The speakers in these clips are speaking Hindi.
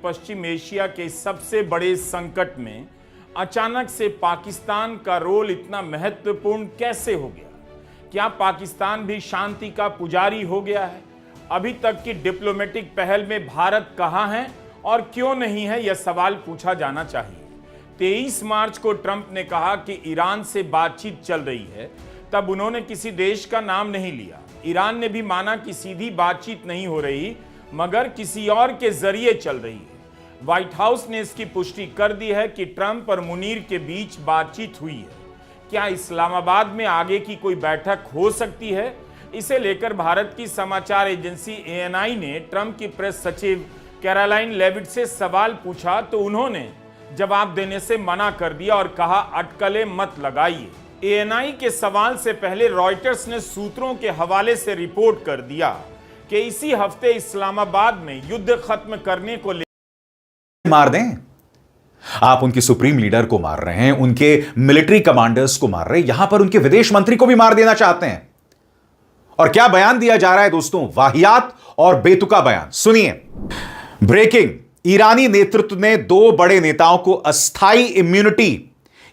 पश्चिम एशिया के सबसे बड़े संकट में अचानक से पाकिस्तान का रोल इतना महत्वपूर्ण कैसे हो गया? क्या पाकिस्तान भी शांति का पुजारी हो गया है? अभी तक की डिप्लोमेटिक पहल में भारत कहां है और क्यों नहीं है, यह सवाल पूछा जाना चाहिए। 23 मार्च को ट्रंप ने कहा कि ईरान से बातचीत चल रही है, तब उन्होंने किसी देश का नाम नहीं लिया। ईरान ने भी माना कि सीधी बातचीत नहीं हो रही, मगर किसी और के जरिए चल रही है। व्हाइट हाउस ने इसकी पुष्टि कर दी है कि ट्रंप और मुनीर के बीच बातचीत हुई है। क्या इस्लामाबाद में आगे की कोई बैठक हो सकती है? इसे लेकर भारत की समाचार एजेंसी ANI ने ट्रंप की प्रेस सचिव कैरोलाइन लेविट से सवाल पूछा तो उन्होंने जवाब देने से मना कर दिया और कहा, अटकलें मत लगाइए। ANI के सवाल से पहले रॉयटर्स ने सूत्रों के हवाले से रिपोर्ट कर दिया कि इसी हफ्ते इस्लामाबाद में युद्ध खत्म करने को मार दें। आप उनके सुप्रीम लीडर को मार रहे हैं, उनके मिलिट्री कमांडर्स को मार रहे हैं, यहां पर उनके विदेश मंत्री को भी मार देना चाहते हैं। और क्या बयान दिया जा रहा है दोस्तों, वाहियात और बेतुका बयान। सुनिए, ब्रेकिंग, ईरानी नेतृत्व ने 2 बड़े नेताओं को अस्थाई इम्यूनिटी,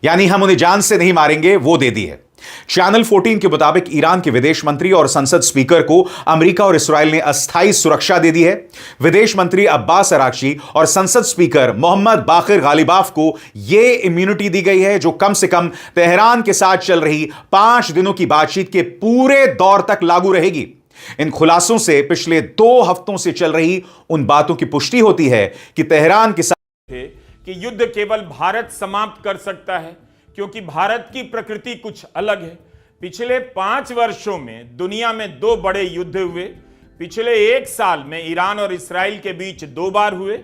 यानी हम उन्हें जान से नहीं मारेंगे, वो दे दी है। चैनल 14 के मुताबिक ईरान के विदेश मंत्री और संसद स्पीकर को अमेरिका और इस्राएल ने अस्थाई सुरक्षा दे दी है। विदेश मंत्री अब्बास अराक्ची और संसद स्पीकर मोहम्मद बाकिर गालिबाफ को यह इम्यूनिटी दी गई है, जो कम से कम तेहरान के साथ चल रही 5 दिनों की बातचीत के पूरे दौर तक लागू रहेगी। इन खुलासों से पिछले 2 हफ्तों से चल रही उन बातों की पुष्टि होती है कि तेहरान के साथ कि युद्ध केवल भारत समाप्त कर सकता है, क्योंकि भारत की प्रकृति कुछ अलग है। पिछले 5 वर्षों में दुनिया में 2 बड़े युद्ध हुए। पिछले 1 साल में ईरान और इस्राएल के बीच 2 बार हुए।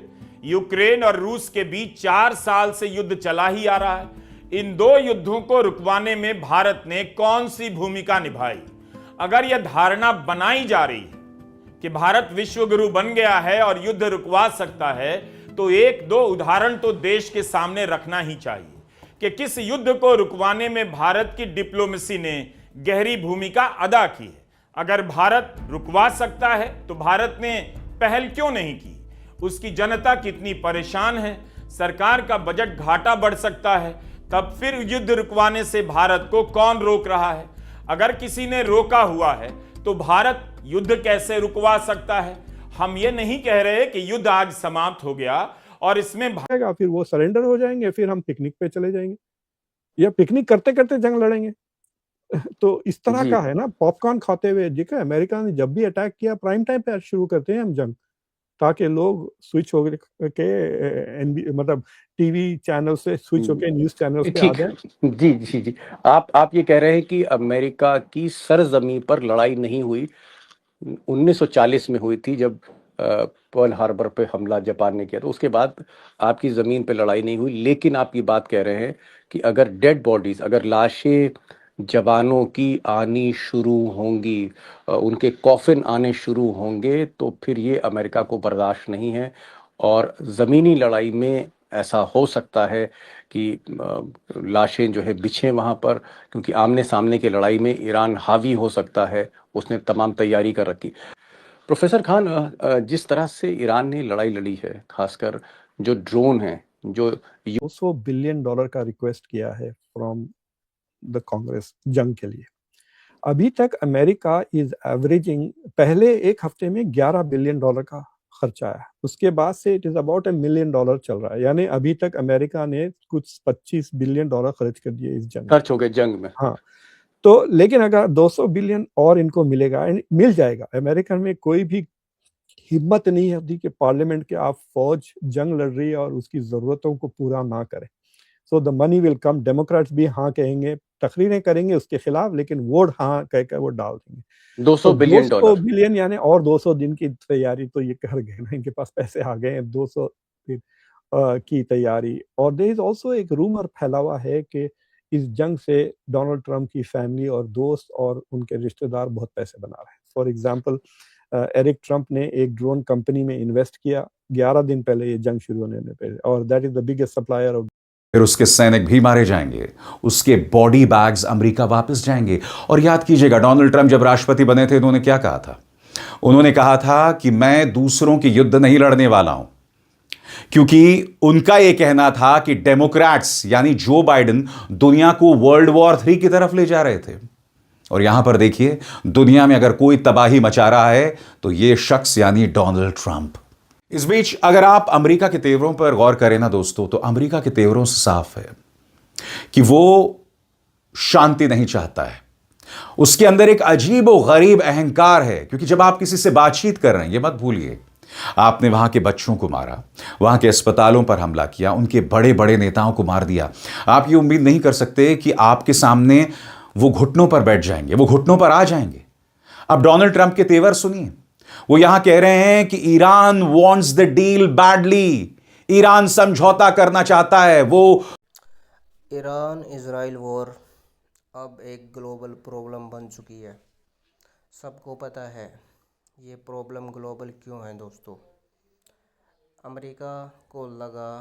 यूक्रेन और रूस के बीच 4 साल से युद्ध चला ही आ रहा है। इन 2 युद्धों को रुकवाने में भारत ने कौन सी भूमिका निभाई? अगर यह धारणा बनाई जा रही है कि भारत विश्वगुरु बन गया है और युद्ध रुकवा सकता है, तो 1-2 उदाहरण तो देश के सामने रखना ही चाहिए कि किस युद्ध को रुकवाने में भारत की डिप्लोमेसी ने गहरी भूमिका अदा की है। अगर भारत रुकवा सकता है तो भारत ने पहल क्यों नहीं की? उसकी जनता कितनी परेशान है? सरकार का बजट घाटा बढ़ सकता है, तब फिर युद्ध रुकवाने से भारत को कौन रोक रहा है? अगर किसी ने रोका हुआ है तो भारत युद्ध कैसे रुकवा सकता है? हम ये नहीं कह रहे कि युद्ध आज समाप्त हो गया और इसमें फिर वो सरेंडर हो जाएंगे, फिर हम पिकनिक पे चले जाएंगे या पिकनिक करते करते जंग लड़ेंगे। तो इस तरह का है ना, पॉपकॉर्न खाते हुए। देखा, अमेरिका ने जब भी अटैक किया प्राइम टाइम पे शुरू करते हैं हम जंग, ताकि लोग स्विच हो के मतलब टीवी चैनल से स्विच होके न्यूज चैनल पे आ जाए। जी जी जी, आप ये कह रहे हैं कि अमेरिका की सरजमीं पर लड़ाई नहीं हुई। 1940 में हुई थी, जब पर्ल हार्बर पे हमला जापान ने किया, तो उसके बाद आपकी ज़मीन पे लड़ाई नहीं हुई। लेकिन आप ये बात कह रहे हैं कि अगर डेड बॉडीज, अगर लाशें जवानों की आनी शुरू होंगी, उनके कॉफिन आने शुरू होंगे, तो फिर ये अमेरिका को बर्दाश्त नहीं है। और ज़मीनी लड़ाई में ऐसा हो सकता है कि लाशें जो है बिछें वहाँ पर, क्योंकि आमने सामने की लड़ाई में ईरान हावी हो सकता है। उसने तमाम तैयारी कर रखी। प्रोफेसर खान, जिस तरह से ईरान ने लड़ाई लड़ी है, खासकर जो ड्रोन है, जो $200 बिलियन का रिक्वेस्ट किया है फ्रॉम द कांग्रेस जंग के लिए, अभी तक अमेरिका इज एवरेजिंग, पहले 1 हफ्ते में $11 बिलियन का खर्चा है, उसके बाद से इट इज अबाउट $1 मिलियन चल रहा है। यानी अभी तक अमेरिका ने कुछ $25 बिलियन खर्च कर दिए इस जंग, खर्च हो गए जंग में। हाँ, तो लेकिन अगर 200 बिलियन और इनको मिलेगा, मिल जाएगा। अमेरिका में कोई भी हिम्मत नहीं होती कि पार्लियामेंट के आप फौज जंग लड़ रही है और उसकी जरूरतों को पूरा ना करें। So the money will come. Democrats भी हाँ कहेंगे, तकरीरें करेंगे उसके खिलाफ, लेकिन वोट हाँ कहकर वो डाल देंगे। 200 बिलियन डॉलर, 200 बिलियन यानी और 200 दिन की तैयारी तो ये कर गए ना, इनके पास पैसे आ गए हैं 200 दिन की तैयारी। और देयर इज ऑल्सो एक रूमर फैला हुआ है कि इस जंग से डोनाल्ड ट्रंप की फैमिली और दोस्त और उनके रिश्तेदार बहुत पैसे बना रहे हैं। फॉर एग्जांपल, एरिक ट्रंप ने एक ड्रोन कंपनी में इन्वेस्ट किया 11 दिन पहले ये जंग शुरू होने पहले, और that is the biggest supplier of. फिर उसके सैनिक भी मारे जाएंगे, उसके बॉडी बैग्स अमेरिका वापस जाएंगे। और याद कीजिएगा, डोनाल्ड ट्रंप जब राष्ट्रपति बने थे, उन्होंने क्या कहा था? उन्होंने कहा था कि मैं दूसरों के युद्ध नहीं लड़ने वाला हूं, क्योंकि उनका यह कहना था कि डेमोक्रेट्स यानी जो बाइडेन दुनिया को वर्ल्ड वॉर 3 की तरफ ले जा रहे थे। और यहां पर देखिए, दुनिया में अगर कोई तबाही मचा रहा है तो यह शख्स यानी डोनाल्ड ट्रंप। इस बीच अगर आप अमेरिका के तेवरों पर गौर करें ना दोस्तों, तो अमेरिका के तेवरों से साफ है कि वो शांति नहीं चाहता है। उसके अंदर एक अजीब और गरीब अहंकार है, क्योंकि जब आप किसी से बातचीत कर रहे हैं, यह मत भूलिए, आपने वहां के बच्चों को मारा, वहां के अस्पतालों पर हमला किया, उनके बड़े बड़े नेताओं को मार दिया। आप ये उम्मीद नहीं कर सकते कि आपके सामने वो घुटनों पर बैठ जाएंगे, वो घुटनों पर आ जाएंगे। अब डोनाल्ड ट्रंप के तेवर सुनिए। वो यहां कह रहे हैं कि Iran wants the deal badly, Iran समझौता करना चाहता है। वो ईरान इजराइल वॉर अब एक ग्लोबल प्रॉब्लम बन चुकी है। सबको पता है ये प्रॉब्लम ग्लोबल क्यों है दोस्तों। अमेरिका को लगा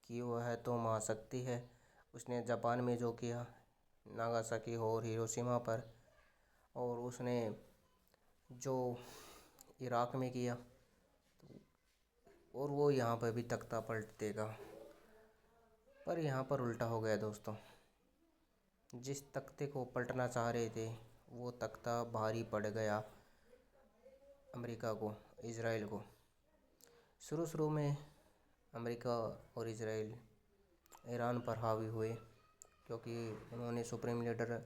कि वह तो महाशक्ति है, उसने जापान में जो किया नागासाकी और हिरोशिमा पर, और उसने जो इराक में किया, और वो यहाँ पर भी तख्ता पलट देगा। पर यहाँ पर उल्टा हो गया दोस्तों। जिस तख्ते को पलटना चाह रहे थे वो तख्ता भारी पड़ गया अमेरिका को, इजराइल को। शुरू में अमेरिका और इजराइल ईरान पर हावी हुए, क्योंकि उन्होंने सुप्रीम लीडर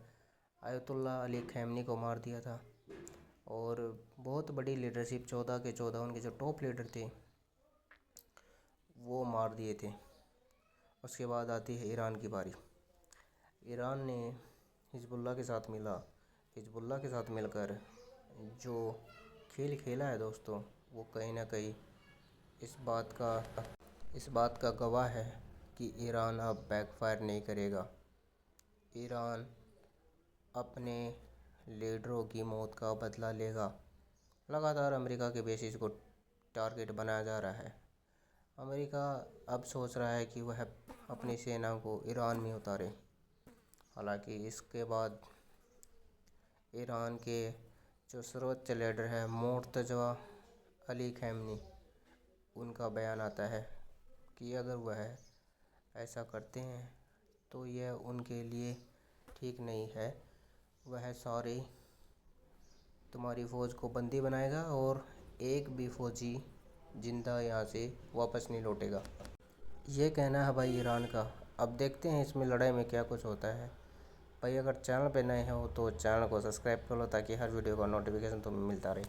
आयतुल्ला अली खamenei को मार दिया था, और बहुत बड़ी लीडरशिप 14 के 14 उनके जो टॉप लीडर थे वो मार दिए थे। उसके बाद आती है ईरान की बारी। ईरान ने हिजबुल्लाह के साथ मिला, हिजबुल्लाह के साथ मिलकर जो खेल खेला है दोस्तों, वो कहीं ना कहीं इस बात का गवाह है कि ईरान अब बैकफायर नहीं करेगा। ईरान अपने लीडरों की मौत का बदला लेगा। लगातार अमेरिका के बेसिस को टारगेट बनाया जा रहा है। अमेरिका अब सोच रहा है कि वह अपनी सेना को ईरान में उतारे। हालांकि इसके बाद ईरान के जो सर्वोच्च लीडर है मुर्तज़ा अली खamenei, उनका बयान आता है कि अगर वह ऐसा करते हैं तो यह उनके लिए ठीक नहीं है। वह सारे तुम्हारी फ़ौज को बंदी बनाएगा और एक भी फ़ौजी जिंदा यहाँ से वापस नहीं लौटेगा। ये कहना है भाई ईरान का। अब देखते हैं इसमें लड़ाई में क्या कुछ होता है। भाई अगर चैनल पे नए हो तो चैनल को सब्सक्राइब कर लो, ताकि हर वीडियो का नोटिफिकेशन तुम्हें मिलता रहे।